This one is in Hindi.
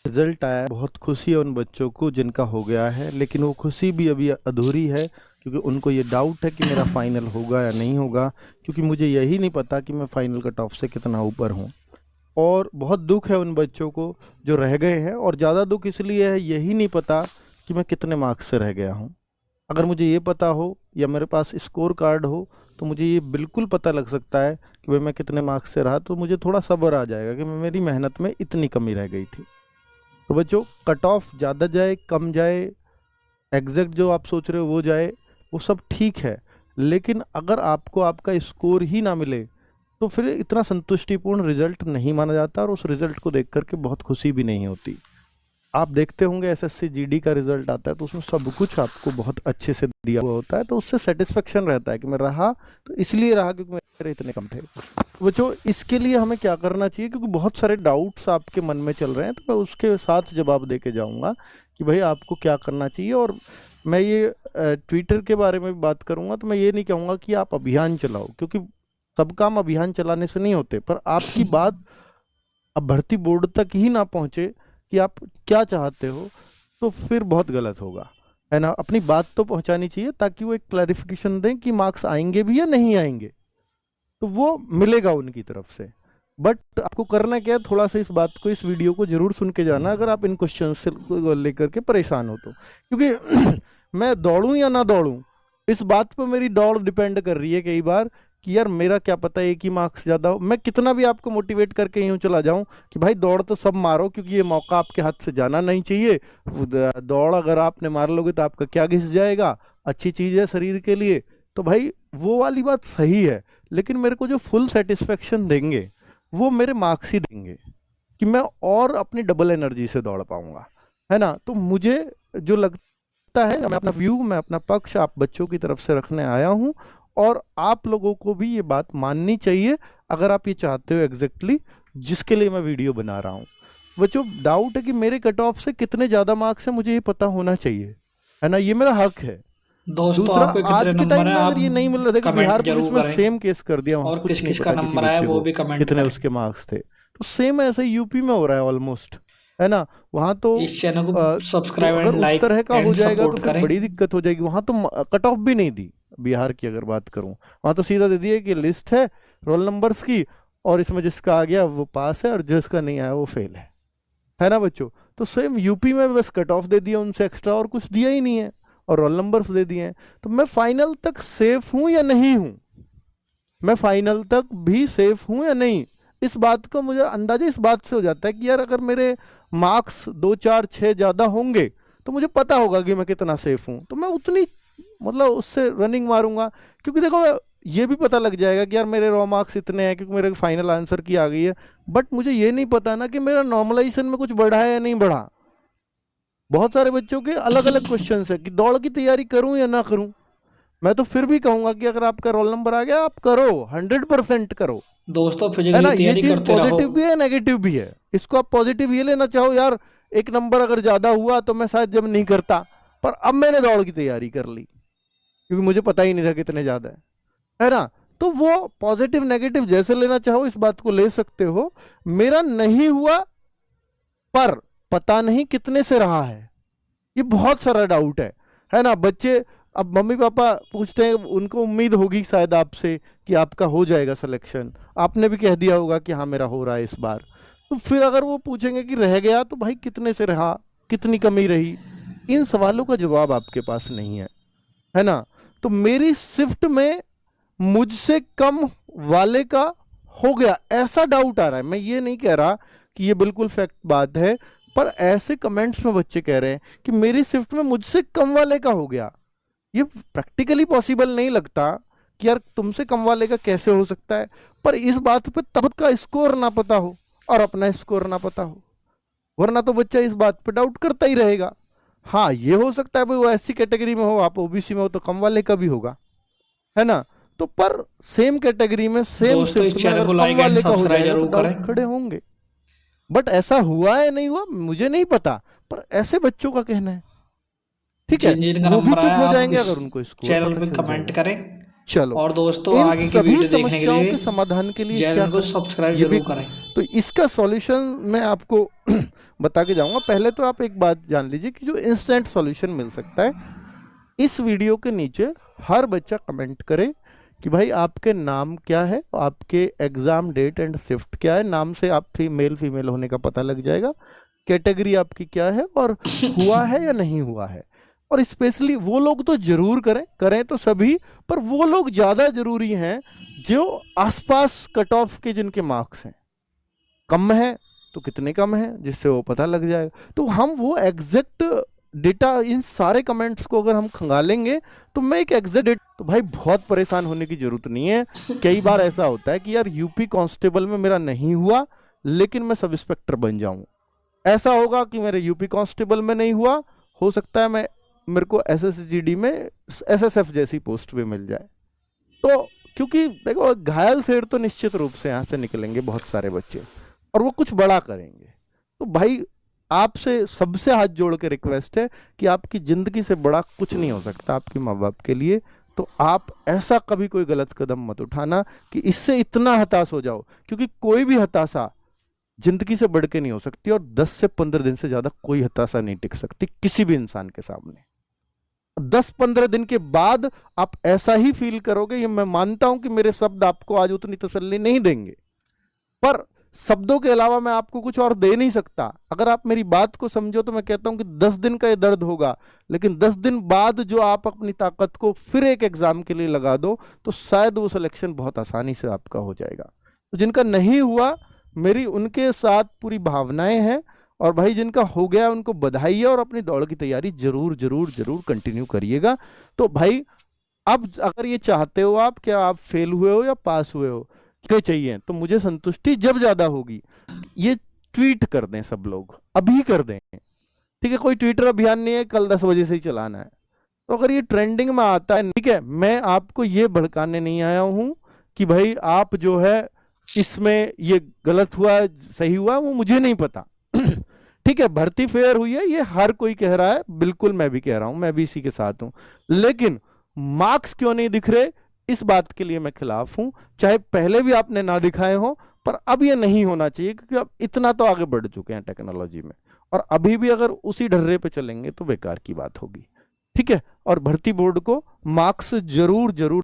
रिजल्ट आया है, बहुत खुशी है उन बच्चों को जिनका हो गया है, लेकिन वो खुशी भी अभी अधूरी है क्योंकि उनको ये डाउट है कि मेरा फाइनल होगा या नहीं होगा, क्योंकि मुझे यही नहीं पता कि मैं फाइनल कट ऑफ से कितना ऊपर हूँ। और बहुत दुख है उन बच्चों को जो रह गए हैं, और ज़्यादा दुख इसलिए है यही नहीं पता कि मैं कितने मार्क्स से रह गया हूँ। अगर मुझे ये पता हो या मेरे पास स्कोर कार्ड हो तो मुझे ये बिल्कुल पता लग सकता है कि भाई मैं कितने मार्क्स से रहा, तो मुझे थोड़ा सब्र आ जाएगा कि मेरी मेहनत में इतनी कमी रह गई थी। तो बच्चों, कट ऑफ ज़्यादा जाए कम जाए, एग्जैक्ट जो आप सोच रहे हो वो जाए, वो सब ठीक है। लेकिन अगर आपको आपका स्कोर ही ना मिले तो फिर इतना संतुष्टिपूर्ण रिजल्ट नहीं माना जाता, और उस रिजल्ट को देख करके बहुत खुशी भी नहीं होती। आप देखते होंगे एसएससी जीडी का रिजल्ट आता है तो उसमें सब कुछ आपको बहुत अच्छे से दिया हुआ होता है, तो उससे सेटिस्फेक्शन रहता है कि मैं रहा तो इसलिए रहा क्योंकि मेरे इतने कम थे। तो बच्चों, इसके लिए हमें क्या करना चाहिए, क्योंकि बहुत सारे डाउट्स आपके मन में चल रहे हैं, तो मैं उसके साथ जवाब दे के जाऊँगा कि भाई आपको क्या करना चाहिए। और मैं ये ट्विटर के बारे में भी बात करूँगा, तो मैं ये नहीं कहूँगा कि आप अभियान चलाओ, क्योंकि सब काम अभियान चलाने से नहीं होते, पर आपकी बात अब भर्ती बोर्ड तक ही ना पहुँचे कि आप क्या चाहते हो, तो फिर बहुत गलत होगा, है ना। अपनी बात तो पहुंचानी चाहिए ताकि वो एक क्लैरिफिकेशन दें कि मार्क्स आएंगे भी या नहीं आएंगे, तो वो मिलेगा उनकी तरफ से। बट आपको करना क्या है, थोड़ा सा इस बात को, इस वीडियो को जरूर सुन के जाना अगर आप इन क्वेश्चन से लेकर के परेशान हो तो, क्योंकि मैं दौड़ूं या ना दौड़ूं, इस बात पर मेरी दौड़ डिपेंड कर रही है कई बार कि यार मेरा क्या पता एक ही मार्क्स ज़्यादा हो। मैं कितना भी आपको मोटिवेट करके यूँ चला जाऊं कि भाई दौड़ तो सब मारो, क्योंकि ये मौका आपके हाथ से जाना नहीं चाहिए। दौड़ अगर आपने मार लोगे तो आपका क्या घिस जाएगा, अच्छी चीज़ है शरीर के लिए, तो भाई वो वाली बात सही है। लेकिन मेरे को जो फुल सेटिस्फेक्शन देंगे वो मेरे मार्क्स ही देंगे कि मैं और अपनी डबल एनर्जी से दौड़ पाऊंगा, है ना। तो मुझे जो लगता है, मैं अपना व्यू, मैं अपना पक्ष आप बच्चों की तरफ से रखने आया हूँ, और आप लोगों को भी ये बात माननी चाहिए अगर आप ये चाहते हो एग्जैक्टली जिसके लिए मैं वीडियो बना रहा हूँ। बच्चों, डाउट है कि मेरे कट ऑफ से कितने ज़्यादा मार्क्स है, मुझे ये पता होना चाहिए, है ना, ये मेरा हक है। दोस्तों दूसरा, आपके कितने आज के नंबर टाइम हैं में आप अगर ये नहीं मिल रहा, देखो कमेंट बिहार पुलिस जरूर में करें। सेम केस कर दिया, वहां और कुछ किस नहीं किस का पता किसी नंबर आया बच्चे वो को भी कमेंट कितने करें। उसके मार्क्स थे, तो सेम ऐसे यूपी में हो रहा है ऑलमोस्ट, है ना। वहां तो इस चैनल को तो सब्सक्राइब अगर एंड उस लाइक तरह का हो एंड जाएगा तो सपोर्ट फिर करें। बड़ी दिक्कत हो जाएगी। वहां तो कट ऑफ भी नहीं दी, बिहार की अगर बात करूं, वहां तो सीधा दे दिया कि लिस्ट है रोल नंबर्स की, और इसमें जिसका आ गया वो पास है और जिसका नहीं आया वो फेल है ना बच्चों। तो सेम यूपी में बस कट ऑफ दे दिया उनसे, एक्स्ट्रा और कुछ दिया ही नहीं है, और रोल नंबर्स दे दिए हैं। तो मैं फाइनल तक सेफ हूं या नहीं हूं, मैं फाइनल तक भी सेफ हूं या नहीं, इस बात का मुझे अंदाजा इस बात से हो जाता है कि यार अगर मेरे मार्क्स 2 4 6 ज़्यादा होंगे तो मुझे पता होगा कि मैं कितना सेफ हूं, तो मैं उतनी मतलब उससे रनिंग मारूंगा। क्योंकि देखो, ये भी पता लग जाएगा कि यार मेरे रॉ मार्क्स इतने हैं क्योंकि मेरे फाइनल आंसर की आ गई है, बट मुझे ये नहीं पता ना कि मेरा नॉर्मलाइजेशन में कुछ बढ़ा है या नहीं बढ़ा। बहुत सारे बच्चों के अलग अलग क्वेश्चन है कि दौड़ की तैयारी करूं या ना करूं। मैं तो फिर भी कहूंगा कि अगर आपका रोल नंबर आ गया आप करो, 100% करो, दोस्तों है फिजिकल ना। की ये तैयारी चीज करते रहो। पॉजिटिव भी है नेगेटिव भी है, इसको आप पॉजिटिव ये लेना चाहो, यार एक नंबर अगर ज्यादा हुआ तो मैं शायद जब नहीं करता, पर अब मैंने दौड़ की तैयारी कर ली क्योंकि मुझे पता ही नहीं था कितने ज्यादा है ना। तो वो पॉजिटिव नेगेटिव जैसे लेना चाहो इस बात को ले सकते हो। मेरा नहीं हुआ, पर पता नहीं कितने से रहा है, ये बहुत सारा डाउट है ना बच्चे। अब मम्मी पापा पूछते हैं, उनको उम्मीद होगी शायद आपसे कि आपका हो जाएगा सिलेक्शन, आपने भी कह दिया होगा कि हाँ मेरा हो रहा है इस बार, तो फिर अगर वो पूछेंगे कि रह गया तो भाई कितने से रहा, कितनी कमी रही, इन सवालों का जवाब आपके पास नहीं है ना। तो मेरी शिफ्ट में मुझसे कम वाले का हो गया, ऐसा डाउट आ रहा है। मैं ये नहीं कह रहा कि ये बिल्कुल फैक्ट बात है, पर ऐसे कमेंट्स में बच्चे कह रहे हैं कि मेरी शिफ्ट में मुझसे कम वाले का हो गया। ये प्रैक्टिकली पॉसिबल नहीं लगता कि यार तुमसे कम वाले का कैसे हो सकता है, पर इस बात पे तब का स्कोर ना पता हो और अपना स्कोर ना पता हो, वरना तो बच्चा इस बात पे डाउट करता ही रहेगा। हाँ, ये हो सकता है भाई वो ऐसी कैटेगरी में हो, आप ओबीसी में हो तो कम वाले का भी होगा, है ना। तो पर सेम कैटेगरी में सेम दोस्तों शिफ्ट इस में चैनल अगर को कम लाइक एंड वाले का हो सब्सक्राइब जाएगा तो जरूर करें। डाउट खड़े होंगे। बट ऐसा हुआ है नहीं हुआ मुझे नहीं पता, पर ऐसे बच्चों का कहना है, ठीक है। जिन जिन का वो भी नंबर चुप आया हो आप जाएंगे इस अगर उनको स्कोर चैनल पता पे चल कमेंट जाएगा। करें। चलो, और दोस्तों इन आगे की सभी वीडियो देखने के समस्याओं लिए के समाधान के लिए क्या चैनल को करें सब्सक्राइब ये भी, जरूर करें। तो इसका सॉल्यूशन मैं आपको बता के जाऊंगा। पहले तो आप एक बात जान लीजिए कि जो इंस्टेंट सॉल्यूशन मिल सकता है, इस वीडियो के नीचे हर बच्चा कमेंट करे कि भाई आपके नाम क्या है, आपके एग्जाम डेट एंड शिफ्ट क्या है। नाम से आप मेल फीमेल होने का पता लग जाएगा। कैटेगरी आपकी क्या है और हुआ है या नहीं हुआ है। और स्पेशली वो लोग तो जरूर करें, करें तो सभी, पर वो लोग ज़्यादा जरूरी हैं जो आसपास कट ऑफ के जिनके मार्क्स हैं। कम है तो कितने कम है, जिससे वो पता लग जाएगा। तो हम वो एग्जैक्ट डेटा, इन सारे कमेंट्स को अगर हम खंगालेंगे तो मैं एक एग्जैक्ट, तो भाई बहुत परेशान होने की जरूरत नहीं है। कई बार ऐसा होता है कि यार यूपी कांस्टेबल में मेरा नहीं हुआ लेकिन मैं सब इंस्पेक्टर बन जाऊं। ऐसा होगा कि मेरे यूपी कांस्टेबल में नहीं हुआ, हो सकता है मैं, मेरे को एसएसजीडी में एसएसएफ जैसी पोस्ट भी मिल जाए। तो क्योंकि देखो, घायल शेर तो निश्चित रूप से यहाँ से निकलेंगे बहुत सारे बच्चे, और वो कुछ बड़ा करेंगे। तो भाई आपसे सबसे हाथ जोड़ के रिक्वेस्ट है कि आपकी जिंदगी से बड़ा कुछ नहीं हो सकता आपके माँ बाप के लिए। तो आप ऐसा कभी कोई गलत कदम मत उठाना कि इससे इतना हताश हो जाओ, क्योंकि कोई भी हताशा जिंदगी से बढ़ के नहीं हो सकती, और 10 से 15 दिन से ज्यादा कोई हताशा नहीं टिक सकती किसी भी इंसान के सामने। 10-15 दिन के बाद आप ऐसा ही फील करोगे। ये मैं मानता हूं कि मेरे शब्द आपको आज उतनी तसल्ली नहीं देंगे, पर शब्दों के अलावा मैं आपको कुछ और दे नहीं सकता। अगर आप मेरी बात को समझो तो मैं कहता हूं कि 10 दिन का ये दर्द होगा, लेकिन 10 दिन बाद जो आप अपनी ताकत को फिर एक एग्जाम के लिए लगा दो तो शायद वो सिलेक्शन बहुत आसानी से आपका हो जाएगा। तो जिनका नहीं हुआ, मेरी उनके साथ पूरी भावनाएं हैं, और भाई जिनका हो गया उनको बधाई है, और अपनी दौड़ की तैयारी जरूर जरूर जरूर कंटिन्यू करिएगा। तो भाई अब अगर ये चाहते हो आप, क्या आप फेल हुए हो या पास हुए हो, क्या चाहिए, तो मुझे संतुष्टि जब ज्यादा होगी, ये ट्वीट कर दें सब लोग, अभी कर दें। ठीक है, कोई ट्विटर अभियान नहीं है, कल 10 बजे से ही चलाना है। तो अगर ये ट्रेंडिंग में आता है, ठीक है, मैं आपको ये भड़काने नहीं आया हूं कि भाई आप जो है इसमें ये गलत हुआ सही हुआ, वो मुझे नहीं पता। ठीक है, भर्ती फेयर हुई है, ये हर कोई कह रहा है, बिल्कुल मैं भी कह रहा हूं, मैं भी इसी के साथ हूं। लेकिन मार्क्स क्यों नहीं दिख रहे, इस बात के लिए मैं खिलाफ हूं। चाहे पहले भी आपने ना दिखाए हो, पर अब ये नहीं होना चाहिए, क्योंकि अब इतना तो आगे बढ़ चुके हैं टेक्नोलॉजी में, और अभी भी अगर उसी ढर्रे पे चलेंगे तो बेकार की बात होगी। ठीक है, और भर्ती बोर्ड को मार्क्स जरूर जरूर